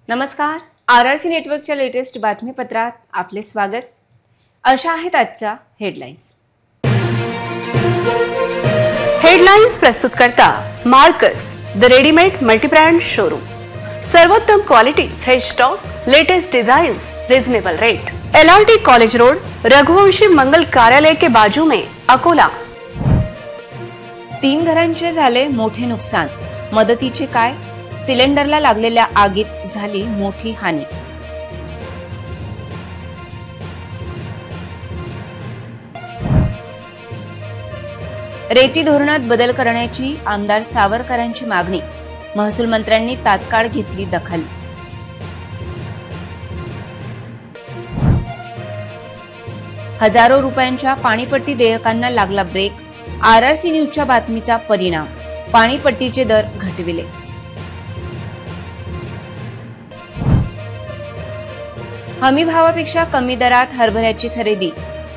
नमस्कार. RRC नेटवर्कच्या latest बातमीपत्रात आपले स्वागत. अशा आहेत आजच्या हेडलाईन्स. हेडलाईन्स प्रस्तुत करता Marcus the readymade multibrand showroom. सर्वोत्तम quality, fresh stock, latest designs, reasonable rate. LRT college road, Raghuvanshi Mangal Karyalaya के बाजू में, अकोला. 3 घरांचे झाले मोठे नुकसान. मदतीचे काय? सिलेंडरला लागलेल्या आगीत झाली मोठी हानी. रेती धोरणात बदल करण्याची आमदार सावरकरांची मागणी. महसूल मंत्र्यांनी तात्काळ घेतली दखल. हजारो रुपयांच्या पाणीपट्टी देयकांना लागला ब्रेक. RRC न्यूजच्या बातमीचा परिणाम. पाणीपट्टीचे दर घटविले. हमी भावापेक्षा कमी दरात हरभऱ्याची खरेदी.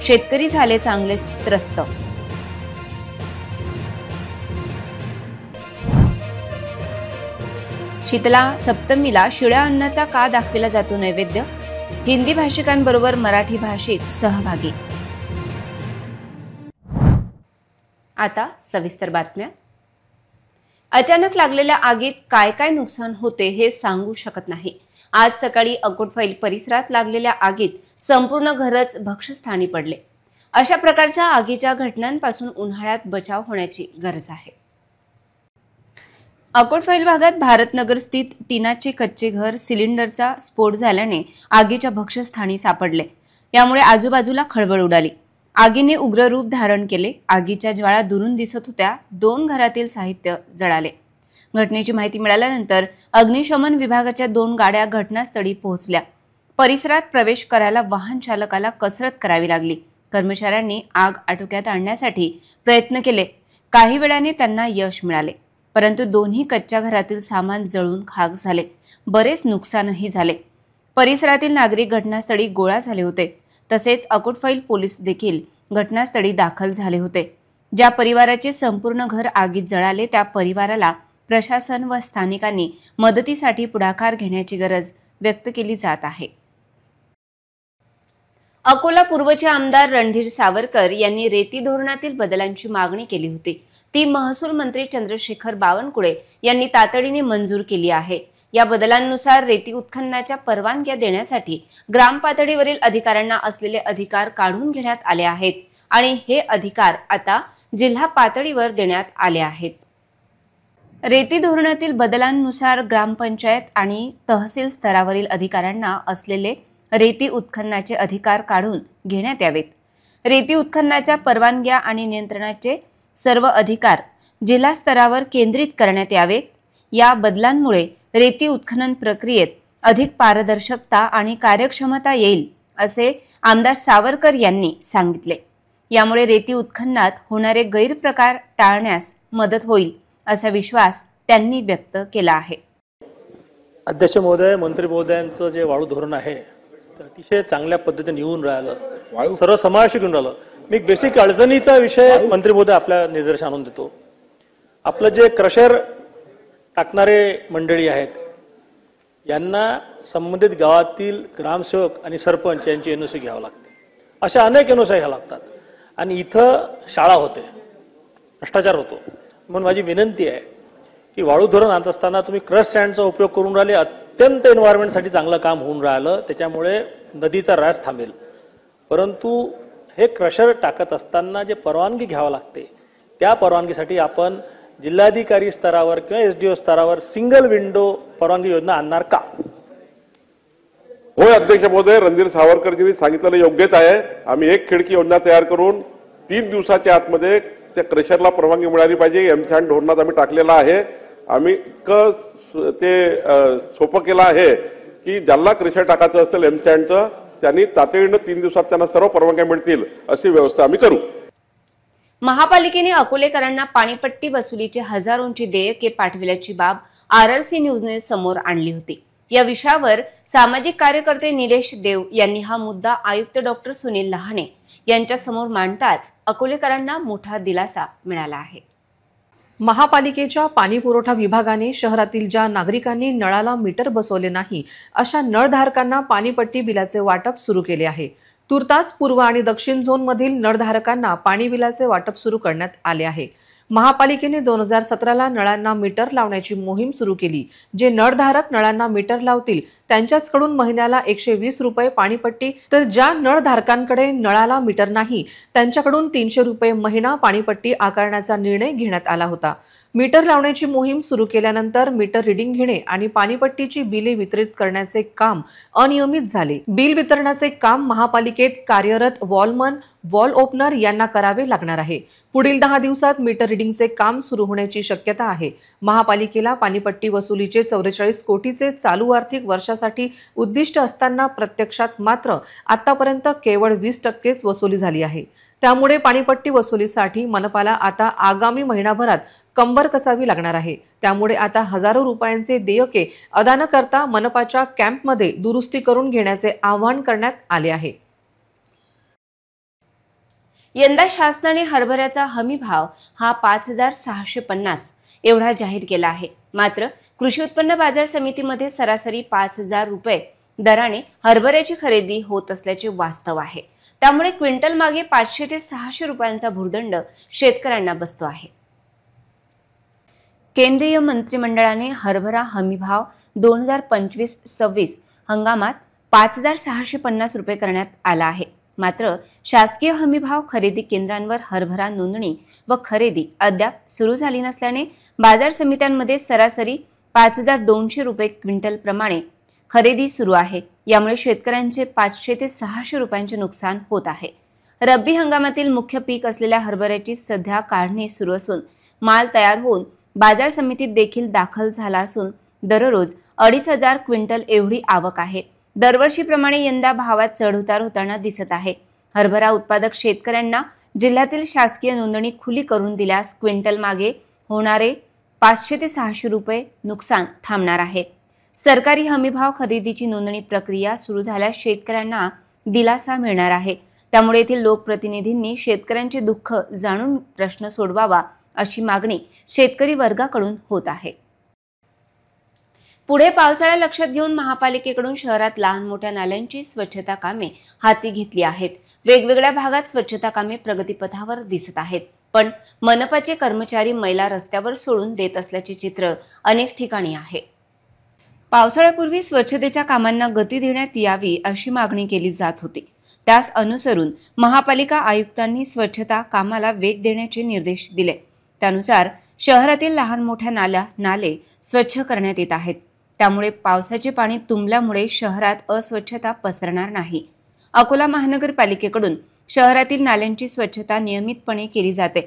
शेतकरी झाले चांगले त्रस्त. शीतला सप्तमीला शिळ्या अन्नाचा का दाखविला जातो नैवेद्य? हिंदी भाषिकांबरोबर मराठी भाषेत सहभागी. आता सविस्तर बातम्या. अचानक लागलेल्या आगीत काय काय नुकसान होते हे सांगू शकत नाही. आज सकाळी अकोटफैल परिसरात लागलेल्या आगीत संपूर्ण घरच भक्षस्थानी पडले. अशा प्रकारच्या आगीच्या घटनांपासून उन्हाळ्यात बचाव होण्याची गरज आहे. अकोटफैल भागात भारतनगर स्थित टिनाचे कच्चे घर सिलेंडरचा स्फोट झाल्याने आगीच्या भक्षस्थानी सापडले. यामुळे आजूबाजूला खळबळ उडाली. आगीने उग्र रूप धारण केले. आगीच्या ज्वाळा दुरून दिसत होत्या. 2 घरातील साहित्य जळाले. घटनेची माहिती मिळाल्यानंतर अग्निशमन विभागाच्या 2 गाड्या घटनास्थळी पोहोचल्या. परिसरात प्रवेश करायला वाहन चालकाला कसरत करावी लागली. कर्मचाऱ्यांनी आग आटोक्यात आणण्यासाठी प्रयत्न केले. काही वेळाने त्यांना यश मिळाले, परंतु दोन्ही कच्च्या घरातील सामान जळून खाक झाले. बरेच नुकसानही झाले. परिसरातील नागरिक घटनास्थळी गोळा झाले होते. तसेच अकोटफैल पोलीस देखील घटनास्थळी दाखल झाले होते. ज्या परिवाराचे संपूर्ण घर आगीत जळाले त्या परिवाराला प्रशासन व स्थानिकांनी मदतीसाठी पुढाकार घेण्याची गरज व्यक्त केली जात आहे. अकोला पूर्वचे आमदार रणधीर सावरकर यांनी रेती धोरणातील बदलांची मागणी केली होती. ती महसूल मंत्री चंद्रशेखर बावनकुळे यांनी तातडीने मंजूर केली आहे. या बदलांनुसार रेती उत्खननाच्या परवानग्या देण्यासाठी ग्राम पातळीवरील अधिकाऱ्यांना असलेले अधिकार काढून घेण्यात आले आहेत आणि हे अधिकार आता जिल्हा पातळीवर देण्यात आले आहेत. रेती धोरणातील बदलांनुसार ग्रामपंचायत आणि तहसील स्तरावरील अधिकाऱ्यांना असलेले रेती उत्खननाचे अधिकार काढून घेण्यात यावेत. रेती उत्खननाच्या परवानग्या आणि नियंत्रणाचे सर्व अधिकार जिल्हा स्तरावर केंद्रित करण्यात यावेत. या बदलांमुळे रेती उत्खनन प्रक्रियेत अधिक पारदर्शकता आणि कार्यक्षमता येईल असे आमदार सावरकर यांनी सांगितले. यामुळे रेती उत्खननात होणारे गैरप्रकार टाळण्यास मदत होईल असा विश्वास त्यांनी व्यक्त केला आहे. अध्यक्ष महोदय, मंत्री महोदयांचं जे वाळू धोरण आहे ते अतिशय चांगल्या पद्धतीने येऊन राहिलं, सर्व समावेशक येऊन राहिलं. मी बेसिक अडचणीचा विषय मंत्री महोदय आपल्या निदर्शनास आणून देतो. आपलं जे क्रशर टाकणारे मंडळी आहेत यांना संबंधित गावातील ग्रामसेवक आणि सरपंच यांची NOC घ्यावं लागते. अशा अनेक NOC घ्याव्या लागतात आणि इथं शाळा होते, भ्रष्टाचार होतो. म्हणून माझी विनंती आहे की वाळू धोरण आणत असताना तुम्ही क्रश सँडचा उपयोग करून राहिले. अत्यंत एन्व्हायरमेंटसाठी चांगलं काम होऊन राहिलं, त्याच्यामुळे नदीचा ऱ्हास थांबेल. परंतु हे क्रशर टाकत असताना जे परवानगी घ्यावं लागते त्या परवानगीसाठी आपण जिल्हाधिकारी स्तरावर किंवा SDO स्तरावर सिंगल विंडो परवानगी योजना आणणार का? होय अध्यक्ष महोदय, रणधीर सावरकरजींनी सांगितलेलं योग्यच आहे. आम्ही एक खिडकी योजना तयार करून 3 दिवसाच्या आतमध्ये त्या क्रशरला परवानगी मिळाली पाहिजे. एमसँड धोरणात आम्ही टाकलेला आहे. आम्ही इतकं ते सोपं केलं आहे की ज्यांना क्रशर टाकायचं असेल एमसँडचं त्यांनी तातडीनं 3 दिवसात त्यांना सर्व परवानग्या मिळतील अशी व्यवस्था आम्ही करू. महापालिकेने अकोलेकरांना पाणीपट्टी वसुलीचे हजारोंची देयके पाठविल्याची बाब RRC न्यूजने समोर आणली होती. या विषयावर सामाजिक कार्यकर्ते निलेश देव यांनी हा मुद्दा आयुक्त डॉक्टर सुनील लहाने यांच्या समोर मांडताच अकोलेकरांना मोठा दिलासा मिळाला आहे. महापालिकेच्या पाणीपुरवठा विभागाने शहरातील ज्या नागरिकांनी नळाला मीटर बसवले नाही अशा नळधारकांना पाणीपट्टी बिलाचे वाटप सुरू केले आहे। तुर्तास पूर्व आणि दक्षिण झोनमधील नळधारकांना पाणी बिलाचे वाटप सुरू करण्यात आले आहे। महापालिकेने 2017ला नळांना मीटर लावण्याची मोहीम सुरू केली। जे नळधारक नळांना मीटर लावतील त्यांच्याचकडून महिन्याला 120 रुपये पाणीपट्टी, तर ज्या नळधारकांकडे नळाला मीटर नाही त्यांच्याकडून 300 रुपये महिना पाणीपट्टी आकारण्याचा निर्णय घेण्यात आला होता। मीटर लावण्याची मोहीम सुरू केल्यानंतर मीटर रीडिंग घेणे आणि पाणीपट्टीची बिले वितरित करण्याचे काम अनियमित झाले। बिल वितरणाचे काम महापालिकेत कार्यरत वॉलमन, वॉल ओपनर यांना करावे लागणार आहे। पुढील 10 दिवसात मीटर रीडिंगचे काम सुरू होण्याची शक्यता आहे। महापालिकेला पाणीपट्टी वसुलीचे 44 कोटीचे चालू आर्थिक वर्षासाठी उद्दिष्ट असताना प्रत्यक्षात मात्र आतापर्यंत केवळ 20% वसुली झाली आहे। त्यामुळे पाणीपट्टी वसुलीसाठी मनपाला आता आगामी महिनाभरात कंबर कसावी लागणार आहे। त्यामुळे आता हजारो रुपयांचे देयके अदा न करता मनपाच्या कॅम्पमध्ये दुरुस्ती करून घेण्याचे आवाहन करण्यात आले आहे। यंदा शासनाने हरभऱ्याचा हमी भाव हा 5650 एवढा जाहीर केला आहे। मात्र कृषी उत्पन्न बाजार समितीमध्ये सरासरी 5000 रुपये दराने हरभऱ्याची खरेदी होत असल्याचे वास्तव आहे। त्यामुळे क्विंटल मागे 500 ते 600 रुपयांचा भुर्दंड शेतकऱ्यांना बसतो आहे। केंद्रीय मंत्रिमंडळाने हरभरा हमीभाव 2025-26 हंगामात 5650 रुपये करण्यात आला आहे। मात्र शासकीय हमीभाव खरेदी केंद्रांवर हरभरा नोंदणी व खरेदी अद्याप सुरू झाली नसल्याने बाजार समित्यांमध्ये सरासरी 5200 रुपये क्विंटल प्रमाणे खरेदी सुरू आहे। यामुळे शेतकऱ्यांचे 500 ते 600 रुपयांचे नुकसान होत आहे। रब्बी हंगामातील मुख्य पीक असलेल्या हरभऱ्याची सध्या काढणी सुरू असून माल तयार होऊन बाजार समितीत देखील दाखल झाला असून दररोज 2500 क्विंटल एवढी आवक आहे। दरवर्षीप्रमाणे यंदा भावात चढउतार होताना दिसत आहे। हरभरा उत्पादक शेतकऱ्यांना जिल्ह्यातील शासकीय नोंदणी खुली करून दिल्यास क्विंटल मागे होणारे 500 ते 600 रुपये नुकसान थांबणार आहे। सरकारी हमीभाव खरेदीची नोंदणी प्रक्रिया सुरू झाल्यास शेतकऱ्यांना दिलासा मिळणार आहे। त्यामुळे येथील लोकप्रतिनिधींनी शेतकऱ्यांचे दुःख जाणून प्रश्न सोडवावा अशी मागणी शेतकरी वर्गाकडून होत आहे। पुढे पावसाळा लक्षात घेऊन महापालिकेकडून शहरात लहान मोठ्या नाल्यांची स्वच्छता कामे हाती घेतली आहेत। वेगवेगळ्या भागात स्वच्छता कामे प्रगतीपथावर दिसत आहेत, पण मनपाचे कर्मचारी मैला रस्त्यावर सोडून देत असल्याचे चित्र अनेक ठिकाणी आहे। पावसाळ्यापूर्वी स्वच्छतेच्या कामांना गती देण्यात यावी अशी मागणी केली जात होती। त्यास अनुसरून महापालिका आयुक्तांनी स्वच्छता कामाला वेग देण्याचे निर्देश दिले। त्यानुसार शहरातील लहान मोठ्या नाले स्वच्छ करण्यात येत आहेत। त्यामुळे पावसाचे पाणी तुंबल्यामुळे शहरात अस्वच्छता पसरणार नाही। अकोला महानगरपालिकेकडून शहरातील नाल्यांची स्वच्छता नियमितपणे केली जाते।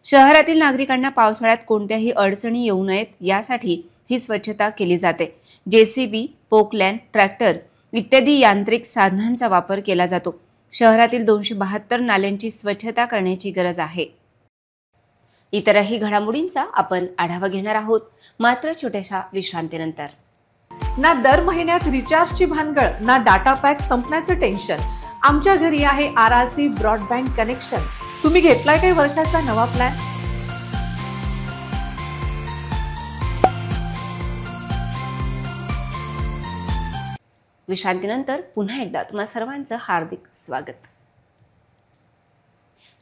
शहरातील नागरिकांना पावसाळ्यात कोणत्याही अडचणी येऊ नयेत यासाठी ही स्वच्छता केली जाते। जेसीबी, पोकलॅन, ट्रॅक्टर इत्यादी यांत्रिक साधनांचा वापर केला जातो। शहरातील 272 नाल्यांची स्वच्छता करण्याची गरज आहे। इतरही घडामोडींचा आपण आढावा घेणार आहोत, मात्र छोट्याशा विश्रांतीनंतर। ना दर महिन्यात रिचार्जची भानगड, ना डाटा पॅक संपण्याचं टेन्शन। आमच्या घरी आहे RRC ब्रॉडबँड कनेक्शन। तुम्ही घेतलाय काही वर्षाचा नवा प्लॅन? विश्रांतीनंतर पुन्हा एकदा तुम्हा सर्वांचं हार्दिक स्वागत।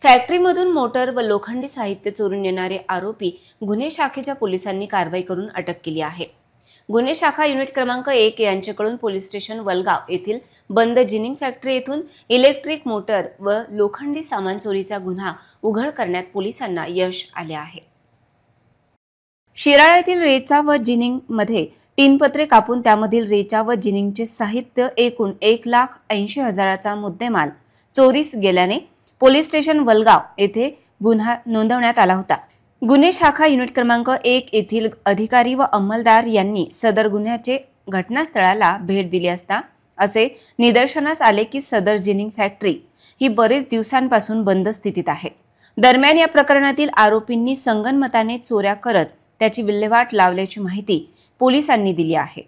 फॅक्टरीमधून मोटर व लोखंडी साहित्य चोरून नेणारे आरोपी गुन्हे शाखेच्या पोलिसांनी कारवाई करून अटक केली आहे। गुन्हे शाखा युनिट क्रमांक 1 यांच्याकडून पोलीस स्टेशन वलगाव येथील बंद जिनिंग फॅक्टरी येथून इलेक्ट्रिक मोटर व लोखंडी सामान चोरीचा गुन्हा उघड करण्यात पोलिसांना यश आले आहे। शिराळ्यातील रेचा व जिनिंग मध्ये टीनपत्रे कापून त्यामधील रेचा व जिनिंगचे साहित्य एकूण 1,80,000चा मुद्देमाल चोरीस गेल्याने पोलीस स्टेशन वलगाव येथे गुन्हा नोंदवण्यात आला होता। गुन्हे शाखा युनिट क्रमांक 1 येथील अधिकारी व अंमलदार यांनी सदर गुन्ह्याचे घटनास्थळाला भेट दिली असता असे निदर्शनास आले की सदर जिनिंग फॅक्टरी ही बरेच दिवसांपासून बंद स्थितीत आहे। दरम्यान या प्रकरणातील आरोपींनी संगनमताने चोऱ्या करत त्याची विल्हेवाट लावल्याची माहिती पोलिसांनी दिली आहे।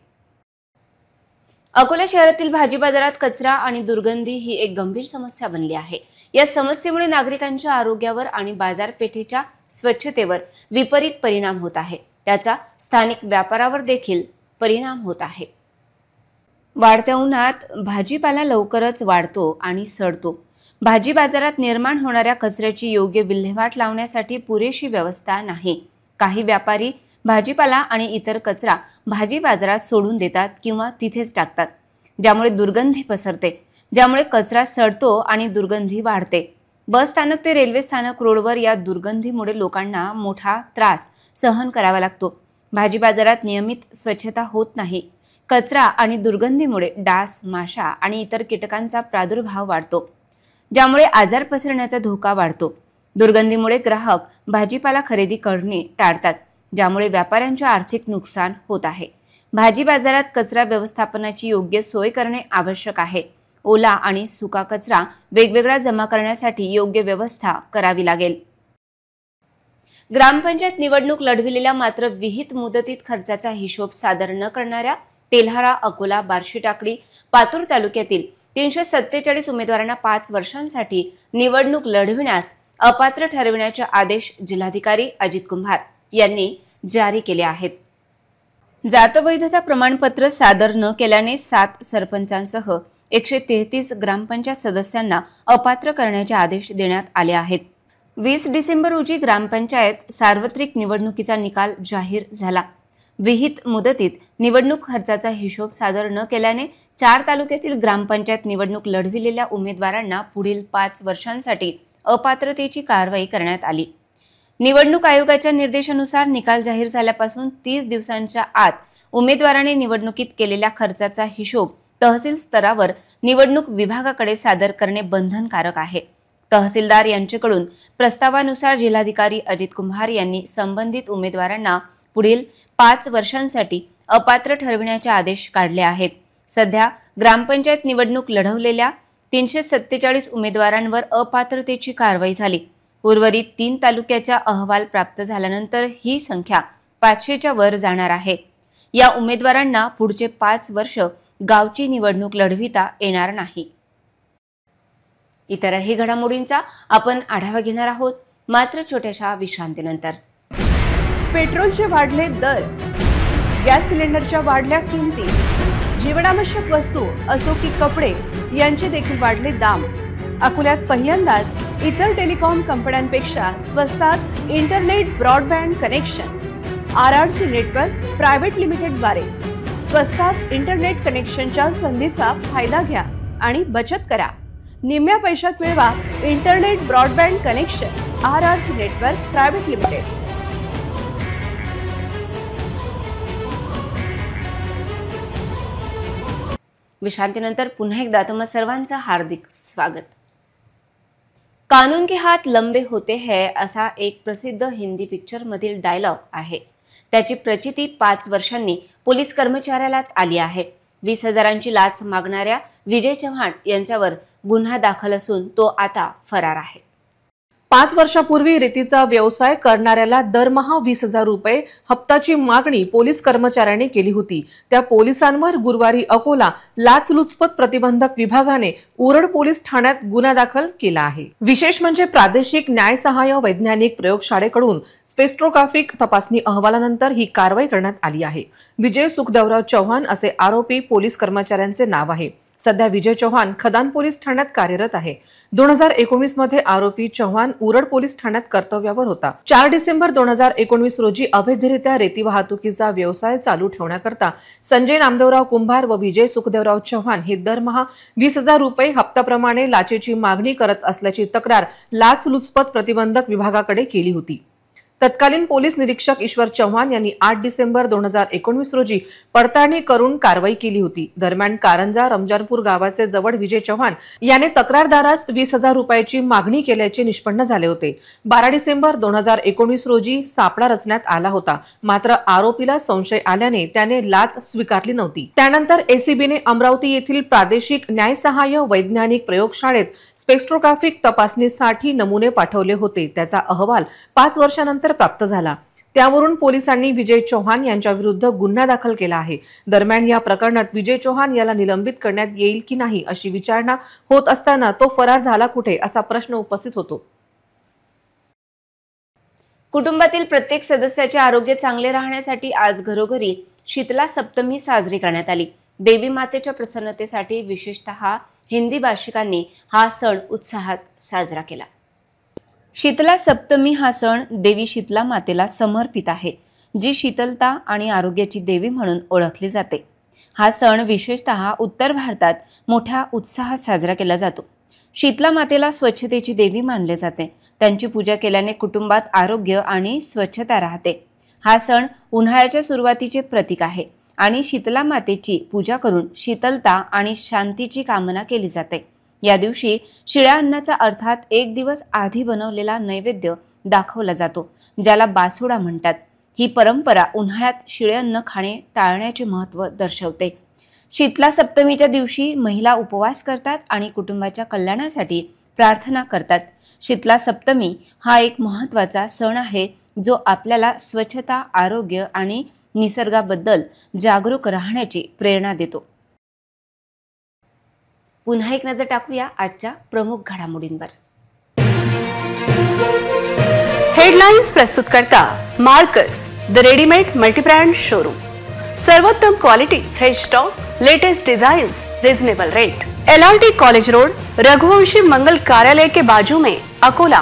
अकोला शहरातील भाजी बाजारात कचरा आणि दुर्गंधी ही एक गंभीर समस्या बनली आहे। या समस्येमुळे नागरिकांच्या आरोग्यावर आणि बाजारपेठेच्या स्वच्छतेवर विपरीत परिणाम होत आहे. त्याचा स्थानिक व्यापारावर देखील परिणाम होत आहे. वाढत्या उन्हात भाजीपाला लवकरच वाढतो आणि सडतो. भाजी बाजारात निर्माण होणाऱ्या कचऱ्याची योग्य विल्हेवाट लावण्यासाठी पुरेशी व्यवस्था नाही. काही व्यापारी भाजीपाला आणि इतर कचरा भाजी बाजारात सोडून देतात किंवा तिथेच टाकतात, ज्यामुळे दुर्गंधी पसरते, ज्यामुळे कचरा सडतो आणि दुर्गंधी वाढते. बस स्थानक ते रेल्वे स्थानक रोडवर या दुर्गंधीमुळे लोकांना मोठा त्रास सहन करावा लागतो. भाजी बाजारात नियमित स्वच्छता होत नाही. कचरा आणि दुर्गंधीमुळे डास, माशा आणि इतर कीटकांचा प्रादुर्भाव वाढतो, ज्यामुळे आजार पसरण्याचा धोका वाढतो. दुर्गंधीमुळे ग्राहक भाजीपाला खरेदी करणे टाळतात, ज्यामुळे व्यापाऱ्यांचे आर्थिक नुकसान होत आहे. भाजी बाजारात कचरा व्यवस्थापनाची योग्य सोय करणे आवश्यक आहे. ओला आणि सुका कचरा वेगवेगळा जमा करण्यासाठी योग्य व्यवस्था करावी लागेल. ग्रामपंचायत निवडणूक लढविलेल्या मात्र विहित मुदतीत खर्चाचा हिशोब सादर न करणाऱ्या तेल्हारा, अकोला, बार्शी टाकळी, पातूर तालुक्यातील 347 उमेदवारांना 5 वर्षांसाठी निवडणूक लढविण्यास अपात्र ठरविण्याचे आदेश जिल्हाधिकारी अजित कुंभार यांनी जारी केले आहेत. जात वैधता प्रमाणपत्र सादर न केल्याने 7 सरपंचांसह 133 ग्रामपंचायत सदस्यांना अपात्र करण्याचे आदेश देण्यात आले आहेत. 20 डिसेंबर रोजी ग्रामपंचायत सार्वत्रिक निवडणुकीचा निकाल जाहीर झाला. विहित मुदतीत निवडणूक खर्चाचा हिशोब सादर न केल्याने 4 तालुक्यातील ग्रामपंचायत निवडणूक लढविलेल्या उमेदवारांना पुढील 5 वर्षांसाठी अपात्रतेची कारवाई करण्यात आली. निवडणूक आयोगाच्या निर्देशानुसार निकाल जाहीर झाल्यापासून 30 दिवसांच्या आत उमेदवाराने निवडणुकीत केलेल्या खर्चाचा हिशोब तहसील स्तरावर निवडणूक विभागाकडे सादर करणे बंधनकारक आहे. तहसीलदार यांच्याकडून प्रस्तावानुसार जिल्हाधिकारी अजित कुंभार यांनी संबंधित उमेदवारांना पुढील 5 वर्षांसाठी अपात्र ठरविण्याचे आदेश काढले आहेत. सध्या ग्रामपंचायत निवडणूक लढवलेल्या 347 उमेदवारांवर अपात्रतेची कारवाई झाली. उर्वरित 3 तालुक्याचा अहवाल प्राप्त झाल्यानंतर ही संख्या 500च्या वर जाणार आहे. या उमेदवारांना पुढचे 5 वर्ष गावची निवडणूक लढविता येणार नाही. इतरही घडामोडींचा आपण आढावा घेणार आहोत, मात्र छोट्याशा विश्रांतीनंतर. पेट्रोलचे वाढले दर, गॅस सिलेंडरच्या वाढल्या किमती, जीवनावश्यक वस्तू असो की कपडे यांचे देखील वाढले दाम. अकोल्यात पहिल्यांदाच इतर टेलिकॉम कंपन्यांपेक्षा स्वस्तात internet broadband connection. RRC network private लिमिटेडद्वारे स्वस्तात इंटरनेट कनेक्शनच्या संधीचा फायदा घ्या आणि बचत करा. निम्म्या पैशात मिळवा internet broadband connection. RRC network private limited. विश्रांतीनंतर पुन्हा एकदा तुम्हा सर्वांचं हार्दिक स्वागत. कानून के हात लंबे होते हैं असा एक प्रसिद्ध हिंदी पिक्चर मधील डायलॉग आहे. त्याची प्रचिती 5 वर्षांनी पोलीस कर्मचाऱ्यालाच आली आहे. 20,000ची लाच मागणाऱ्या विजय चव्हाण यांच्यावर गुन्हा दाखल असून तो आता फरार आहे. 5 वर्षापूर्वी रेतीचा व्यवसाय करणाऱ्याला दरमहा 20,000 रुपये हप्त्याची मागणी पोलीस कर्मचाऱ्याने केली होती. त्या पोलिसांवर गुरुवारी अकोला लाचलुचपत प्रतिबंधक विभागाने उरड पोलीस ठाण्यात गुन्हा दाखल केला आहे. विशेष म्हणजे प्रादेशिक न्यायसहाय्य वैज्ञानिक प्रयोगशाळेकडून स्पेक्ट्रोग्राफिक तपासणी अहवालानंतर ही कारवाई करण्यात आली आहे. विजय सुखदेवराव चव्हाण असे आरोपी पोलीस कर्मचाऱ्यांचे नाव आहे. सध्या विजय चव्हाण खदान पोलीस ठाण्यात कार्यरत आहे. 2019 मध्ये आरोपी चव्हाण उरड पोलीस ठाण्यात कर्तव्यावर होता. 4 डिसेंबर 2019 रोजी अवैधरित्या रेती वाहतुकीचा व्यवसाय चालू ठेवण्याकरता संजय नामदेवराव कुंभार व विजय सुखदेवराव चव्हाण हे दरमहा 20,000 रुपये हप्त्याप्रमाणे लाचेची मागणी करत असल्याची तक्रार लाचलुचपत प्रतिबंधक विभागाकडे केली होती. तत्कालीन पोलीस निरीक्षक ईश्वर चव्हाण यांनी 8 डिसेंबर 2019 रोजी पडताळणी करून कारवाई केली होती. दरम्यान कारंजा रमजानपूर गावाचे जवळ विजय चव्हाण याने तक्रारदारास 20,000 रुपयाची मागणी केल्याचे निष्पन्न झाले होते. 12 डिसेंबर 2019 रोजी सापळा रचण्यात आला होता. मात्र आरोपीला संशय आल्याने त्याने लाच स्वीकारली नव्हती. त्यानंतर एसीबीने अमरावती येथील प्रादेशिक न्यायसहाय्य वैज्ञानिक प्रयोगशाळेत स्पेक्ट्रोग्राफिक तपासणीसाठी नमुने पाठवले होते. त्याचा अहवाल 5 वर्षानंतर प्राप्त झाला. त्यावरून पोलिसांनी विजय चव्हाण यांच्या विरुद्ध गुन्हा दाखल केला आहे. दरम्यान या प्रकरणात विजय चव्हाण याला निलंबित करण्यात येईल की नाही अशी विचारणा होत असताना तो फरार झाला कुठे असा प्रश्न उपस्थित होतो. कुटुंबातील प्रत्येक सदस्याचे आरोग्य चांगले राहण्यासाठी आज घरोघरी शीतला सप्तमी साजरी करण्यात आली। देवी मातेच्या प्रसन्नतेसाठी विशेषतः हिंदी भाषिकांनी हा सण उत्साहात साजरा केला। शीतला सप्तमी हा सण देवी शीतला मातेला समर्पित आहे, जी शीतलता आणि आरोग्याची देवी म्हणून ओळखली जाते। हा सण विशेषतः उत्तर भारतात मोठ्या उत्साहात साजरा केला जातो। शीतला मातेला स्वच्छतेची देवी मानले जाते। त्यांची पूजा केल्याने कुटुंबात आरोग्य आणि स्वच्छता राहते। हा सण उन्हाळ्याच्या सुरुवातीचे प्रतीक आहे आणि शीतला मातेची पूजा करून शीतलता आणि शांतीची कामना केली जाते। या दिवशी शिळ्या अन्नाचा अर्थात एक दिवस आधी बनवलेला नैवेद्य दाखवला जातो, ज्याला बासुडा म्हणतात। ही परंपरा उन्हाळ्यात शिळे अन्न खाणे टाळण्याचे महत्त्व दर्शवते। शीतला सप्तमीच्या दिवशी महिला उपवास करतात आणि कुटुंबाच्या कल्याणासाठी प्रार्थना करतात। शीतला सप्तमी हा एक महत्त्वाचा सण आहे, जो आपल्याला स्वच्छता, आरोग्य आणि निसर्गाबद्दल जागरूक राहण्याची प्रेरणा देतो। पुन्हा एक नजर टाकूया आजच्या प्रमुख घडामोडींवर। हेडलाइन्स प्रस्तुत करता Marcus the readymade multibrand showroom. सर्वोत्तम quality, fresh stock, latest designs, reasonable rate. LRT college road, Raghuvanshi Mangal Karyalaya के बाजू में, अकोला।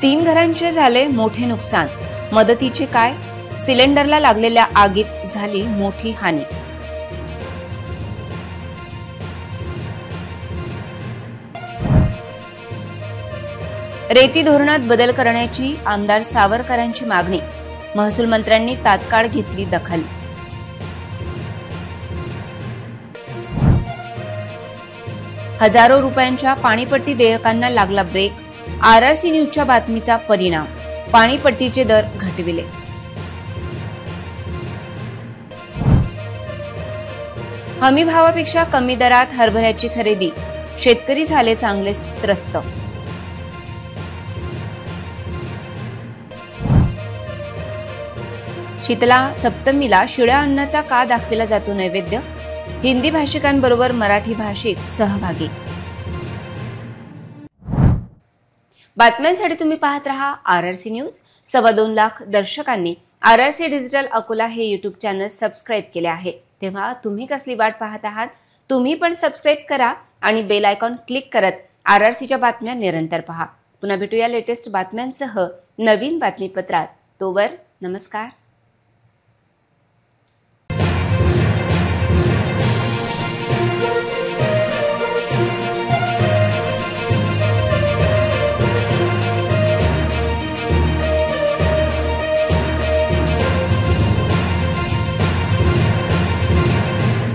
3 घरांचे झाले मोठे नुकसान, मदतीचे काय? सिलेंडरला लागलेल्या आगीत झाली मोठी हानी। रेती धोरणात बदल करण्याची आमदार सावरकरांची मागणी, महसूल मंत्र्यांनी तात्काळ घेतली दखल। हजारो रुपयांच्या पाणीपट्टी देयकांना लागला ब्रेक, RRC न्यूजच्या बातमीचा परिणाम, पाणीपट्टीचे दर घटविले। हमी भावापेक्षा कमी दरात हरभऱ्याची खरेदी, शेतकरी झाले चांगले त्रस्त। शीतला सप्तमीला शिळ्या अन्नाचा का दाखविला जातो नैवेद्य? हिंदी भाषिकांबरोबर मराठी भाषिक सहभागी। बातम्यांसाठी तुम्ही पाहत रहा RRC न्यूज। 2.25 लाख दर्शकांनी RRC डिजिटल अकोला हे यूट्यूब चॅनल सबस्क्राईब केले आहे, तेव्हा तुम्ही कसली वाट पाहत आहात? तुम्ही पण सबस्क्राईब करा आणि बेल आयकॉन क्लिक करत RRCच्या बातम्या निरंतर पहा। पुन्हा भेटूया लेटेस्ट बातम्यांसह नवीन बातमीपत्रात। तोवर नमस्कार।